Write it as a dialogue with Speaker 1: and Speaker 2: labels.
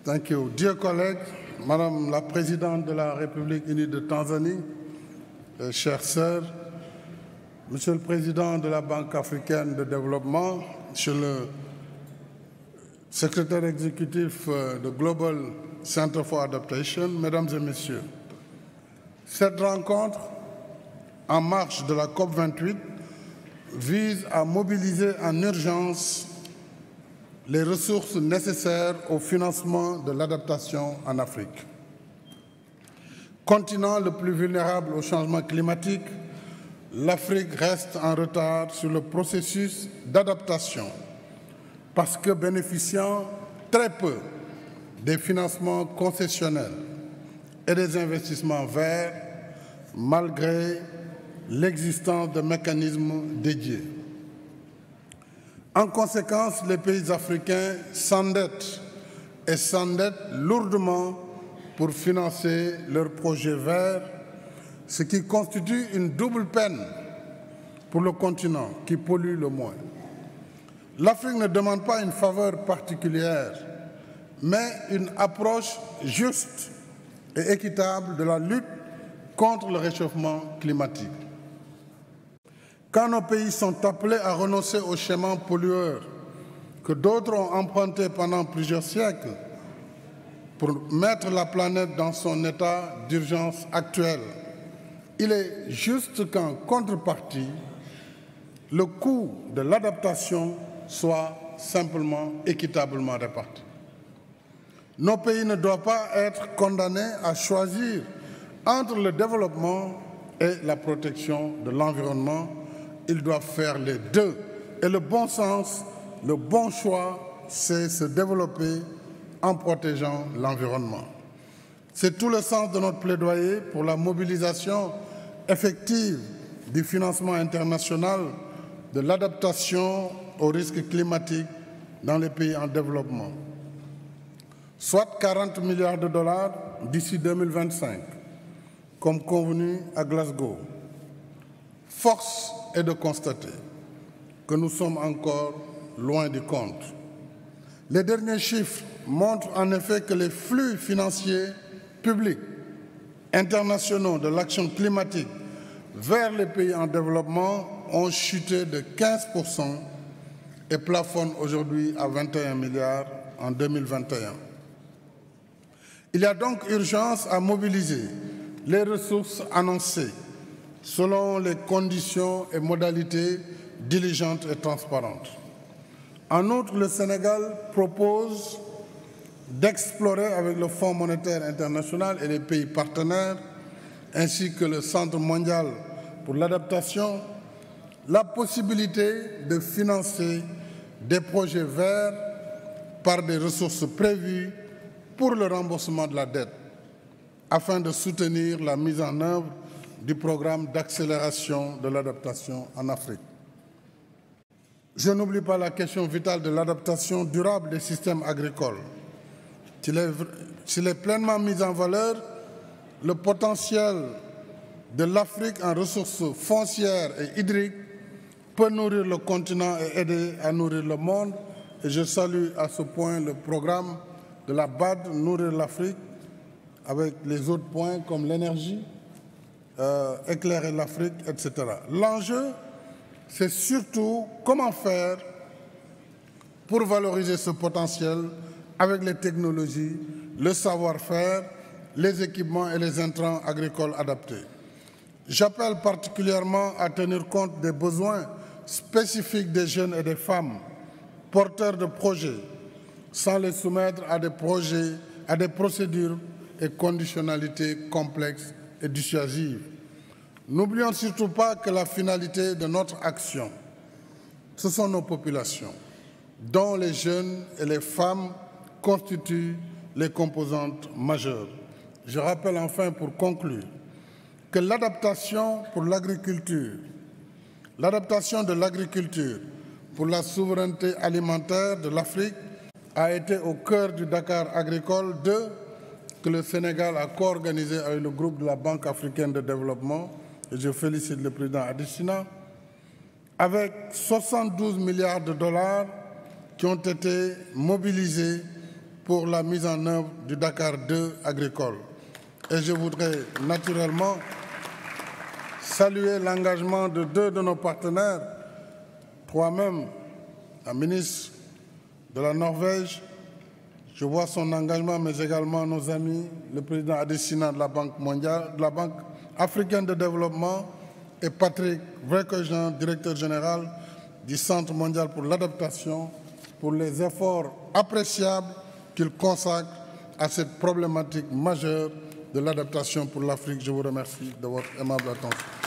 Speaker 1: Thank you. Dear colleagues, Madame la Présidente de la République unie de Tanzanie, chères sœurs, Monsieur le Président de la Banque africaine de développement, Monsieur le Secrétaire exécutif de Global Center for Adaptation, Mesdames et Messieurs, cette rencontre, en marge de la COP28, vise à mobiliser en urgence les ressources nécessaires au financement de l'adaptation en Afrique. Continent le plus vulnérable au changement climatique, l'Afrique reste en retard sur le processus d'adaptation parce que bénéficiant très peu des financements concessionnels et des investissements verts, malgré l'existence de mécanismes dédiés. En conséquence, les pays africains s'endettent et s'endettent lourdement pour financer leurs projets verts, ce qui constitue une double peine pour le continent qui pollue le moins. L'Afrique ne demande pas une faveur particulière, mais une approche juste et équitable de la lutte contre le réchauffement climatique. Quand nos pays sont appelés à renoncer aux schémas pollueurs que d'autres ont empruntés pendant plusieurs siècles pour mettre la planète dans son état d'urgence actuel, il est juste qu'en contrepartie, le coût de l'adaptation soit simplement équitablement réparti. Nos pays ne doivent pas être condamnés à choisir entre le développement et la protection de l'environnement. Ils doivent faire les deux. Et le bon sens, le bon choix, c'est se développer en protégeant l'environnement. C'est tout le sens de notre plaidoyer pour la mobilisation effective du financement international de l'adaptation aux risques climatiques dans les pays en développement, soit 40 milliards de dollars d'ici 2025, comme convenu à Glasgow. Force est de constater que nous sommes encore loin du compte. Les derniers chiffres montrent en effet que les flux financiers publics internationaux de l'action climatique vers les pays en développement ont chuté de 15% et plafonnent aujourd'hui à 21 milliards en 2021. Il y a donc urgence à mobiliser les ressources annoncées selon les conditions et modalités diligentes et transparentes. En outre, le Sénégal propose d'explorer avec le Fonds monétaire international et les pays partenaires, ainsi que le Centre mondial pour l'adaptation, la possibilité de financer des projets verts par des ressources prévues pour le remboursement de la dette, afin de soutenir la mise en œuvre du programme d'accélération de l'adaptation en Afrique. Je n'oublie pas la question vitale de l'adaptation durable des systèmes agricoles. S'il est pleinement mis en valeur, le potentiel de l'Afrique en ressources foncières et hydriques peut nourrir le continent et aider à nourrir le monde. Et je salue à ce point le programme de la BAD, Nourrir l'Afrique, avec les autres points comme l'énergie, éclairer l'Afrique, etc. L'enjeu, c'est surtout comment faire pour valoriser ce potentiel avec les technologies, le savoir-faire, les équipements et les intrants agricoles adaptés. J'appelle particulièrement à tenir compte des besoins spécifiques des jeunes et des femmes porteurs de projets, sans les soumettre à des procédures et conditionnalités complexes et dissuasives. N'oublions surtout pas que la finalité de notre action, ce sont nos populations, dont les jeunes et les femmes constituent les composantes majeures. Je rappelle enfin, pour conclure, que l'adaptation de l'agriculture pour la souveraineté alimentaire de l'Afrique a été au cœur du Dakar Agricole 2 que le Sénégal a co-organisé avec le groupe de la Banque africaine de développement, et je félicite le président Adesina, avec 72 milliards de dollars qui ont été mobilisés pour la mise en œuvre du Dakar 2 agricole. Et je voudrais naturellement saluer l'engagement de deux de nos partenaires, toi-même, la ministre de la Norvège. Je vois son engagement, mais également nos amis, le président Adesina de la Banque mondiale, de la Banque africaine de développement, et Patrick Vreckhojen, directeur général du Centre mondial pour l'adaptation, pour les efforts appréciables qu'il consacre à cette problématique majeure de l'adaptation pour l'Afrique. Je vous remercie de votre aimable attention.